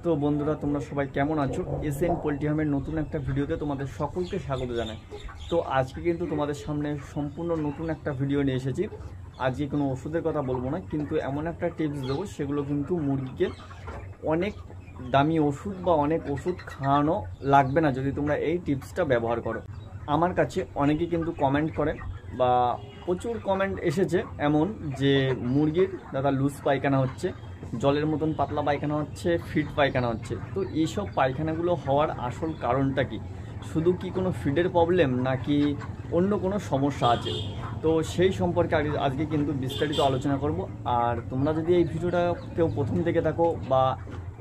তো বন্ধুরা তোমরা সবাই কেমন আছো? এসএন পোল্ট্রি ফার্মের নতুন একটা ভিডিওতে তোমাদের সকলকে স্বাগত জানাই। তো আজকে কিন্তু তোমাদের সামনে সম্পূর্ণ নতুন একটা ভিডিও নিয়ে এসেছি। আজকে কোনো ওষুধের কথা বলবো না, কিন্তু এমন একটা টিপস দেবো সেগুলো কিন্তু মুরগিকে অনেক দামি ওষুধ বা অনেক ওষুধ খাওয়ানো লাগবে না যদি তোমরা এই টিপসটা ব্যবহার করো। আমার কাছে অনেকেই কিন্তু কমেন্ট করে বা প্রচুর কমেন্ট এসেছে এমন যে মুরগির দাদা লুজ পায়খানা হচ্ছে, জলের মতন পাতলা পায়খানা হচ্ছে, ফিড পায়খানা হচ্ছে। তো এইসব পায়খানাগুলো হওয়ার আসল কারণটা কি? শুধু কি কোনো ফিডের প্রবলেম নাকি অন্য কোনো সমস্যা আছে? তো সেই সম্পর্কে আজকে কিন্তু বিস্তারিত আলোচনা করব। আর তোমরা যদি এই ভিডিওটা কেউ প্রথম থেকে থাকো বা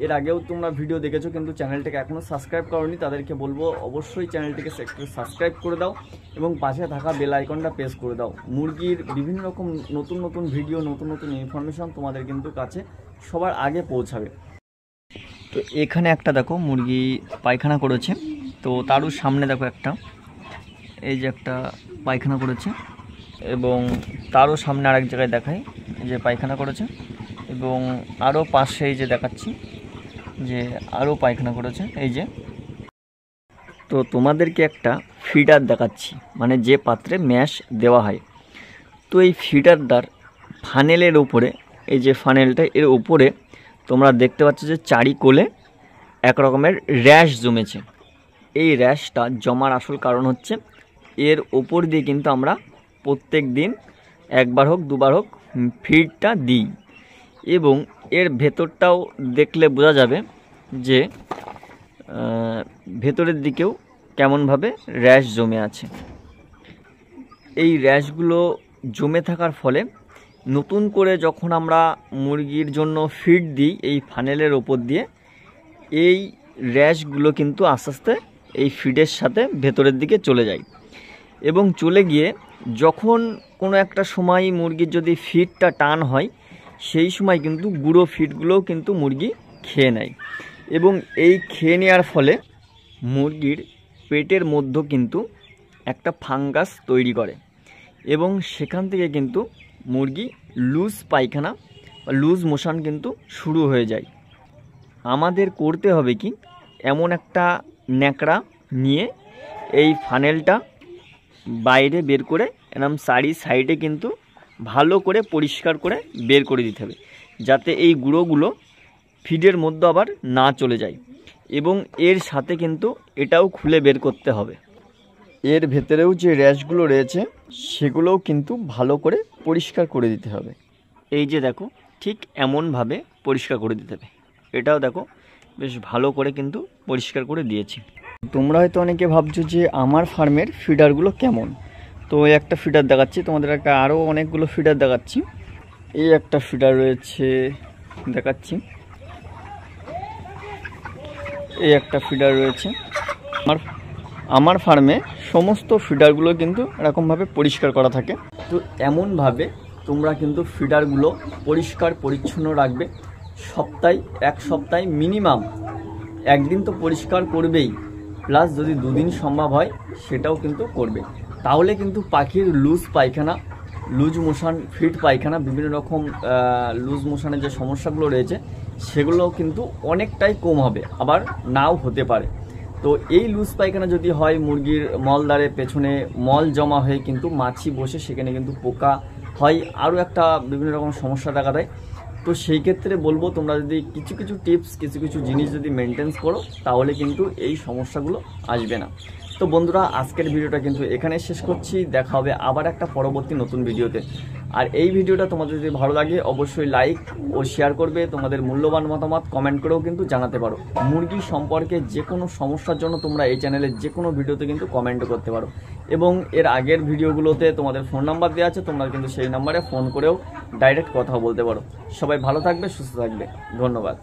এর আগেও তোমরা ভিডিও দেখেছো কিন্তু চ্যানেলটাকে এখনও সাবস্ক্রাইব করোনি, তাদেরকে বলবো অবশ্যই চ্যানেলটিকে একটু সাবস্ক্রাইব করে দাও এবং পাশে থাকা বেল আইকনটা প্রেস করে দাও। মুরগির বিভিন্ন রকম নতুন নতুন ভিডিও, নতুন নতুন ইনফরমেশন তোমাদের কিন্তু কাছে সবার আগে পৌঁছাবে। তো এখানে একটা দেখো মুরগি পায়খানা করেছে, তো তারও সামনে দেখো একটা এই যে একটা পায়খানা করেছে এবং তারও সামনে আরেক জায়গায় দেখায় যে পায়খানা করেছে এবং আরও পাশে এই যে দেখাচ্ছি যে আরও পায়খানা করেছে এই যে। তো তোমাদেরকে একটা ফিডার দেখাচ্ছি, মানে যে পাত্রে ম্যাশ দেওয়া হয়। তো এই ফিডারটার ফানেলের উপরে, এই যে ফানেলটা এর উপরে তোমরা দেখতে পাচ্ছ যে চারিকোলে এক রকমের র্যাশ জমেছে। এই র্যাশটা জমার আসল কারণ হচ্ছে এর ওপর দিয়ে কিন্তু আমরা প্রত্যেক দিন একবার হোক দুবার হোক ফিডটা দিই এবং এর ভেতরটাও দেখলে বোঝা যাবে যে ভেতরের দিকেও কেমনভাবে র্যাশ জমে আছে। এই র্যাশগুলো জমে থাকার ফলে নতুন করে যখন আমরা মুরগির জন্য ফিড দিই এই ফানেলের ওপর দিয়ে, এই র্যাশগুলো কিন্তু আস্তে আস্তে এই ফিডের সাথে ভেতরের দিকে চলে যায় এবং চলে গিয়ে যখন কোনো একটা সময় মুরগির যদি ফিডটা টান হয় সেই সময় কিন্তু গুঁড়ো ফিডগুলোও কিন্তু মুরগি খেয়ে নেয় এবং এই খেয়ে নেওয়ার ফলে মুরগির পেটের মধ্যে কিন্তু একটা ফাঙ্গাস তৈরি করে এবং সেখান থেকে কিন্তু মুরগি লুজ পায়খানা বা লুজ মোশন কিন্তু শুরু হয়ে যায়। আমাদের করতে হবে কি, এমন একটা ন্যাকড়া নিয়ে এই ফানেলটা বাইরে বের করে এরকম চারি সাইডে কিন্তু ভালো করে পরিষ্কার করে বের করে দিতে হবে যাতে এই গুঁড়োগুলো ফিডের মধ্যে আবার না চলে যায় এবং এর সাথে কিন্তু এটাও খুলে বের করতে হবে। এর ভেতরেও যে র্যাশগুলো রয়েছে সেগুলোও কিন্তু ভালো করে পরিষ্কার করে দিতে হবে। এই যে দেখো ঠিক এমনভাবে পরিষ্কার করে দিতে হবে। এটাও দেখো বেশ ভালো করে কিন্তু পরিষ্কার করে দিয়েছি। তোমরা হয়তো অনেকে ভাবছো যে আমার ফার্মের ফিডারগুলো কেমন। তো এই একটা ফিডার দেখাচ্ছি তোমাদের, একটা আরও অনেকগুলো ফিডার দেখাচ্ছি। এই একটা ফিডার রয়েছে দেখাচ্ছি, এই একটা ফিডার রয়েছে। আমার ফার্মে সমস্ত ফিডারগুলো কিন্তু এরকমভাবে পরিষ্কার করা থাকে। তো এমনভাবে তোমরা কিন্তু ফিডারগুলো পরিষ্কার পরিচ্ছন্ন রাখবে। এক সপ্তাহে মিনিমাম একদিন তো পরিষ্কার করবেই, প্লাস যদি দুদিন সম্ভব হয় সেটাও কিন্তু করবে। তাহলে কিন্তু পাখির লুজ পায়খানা, লুজ মোশন, ফিড পায়খানা, বিভিন্ন রকম লুজ মোশনের যে সমস্যাগুলো রয়েছে সেগুলো কিন্তু অনেকটাই কম হবে, আবার নাও হতে পারে। তো এই লুজ পায়খানা যদি হয়, মুরগির মলদ্বারের পেছনে মল জমা হয়ে কিন্তু মাছি বসে সেখানে কিন্তু পোকা হয়, আরও একটা বিভিন্ন রকম সমস্যা দেখা দেয়। তো সেই ক্ষেত্রে বলবো তোমরা যদি কিছু কিছু টিপস, কিছু কিছু জিনিস যদি মেনটেন্স করো তাহলে কিন্তু এই সমস্যাগুলো আসবে না। তো বন্ধুরা আজকের ভিডিওটা কিন্তু এখানে শেষ করছি। দেখা হবে আবার একটা পরবর্তী নতুন ভিডিওতে। আর এই ভিডিওটা তোমাদের যদি ভালো লাগে অবশ্যই লাইক ও শেয়ার করবে। তোমাদের মূল্যবান মতামত কমেন্ট করেও কিন্তু জানাতে পারো। মুরগি সম্পর্কে যে কোনো সমস্যার জন্য তোমরা এই চ্যানেলের যে কোনো ভিডিওতে কিন্তু কমেন্ট করতে পারো এবং এর আগের ভিডিওগুলোতে তোমাদের ফোন নাম্বার দেওয়া আছে, তোমরা কিন্তু সেই নাম্বারে ফোন করেও ডাইরেক্ট কথা বলতে পারো। সবাই ভালো থাকবে, সুস্থ থাকবে, ধন্যবাদ।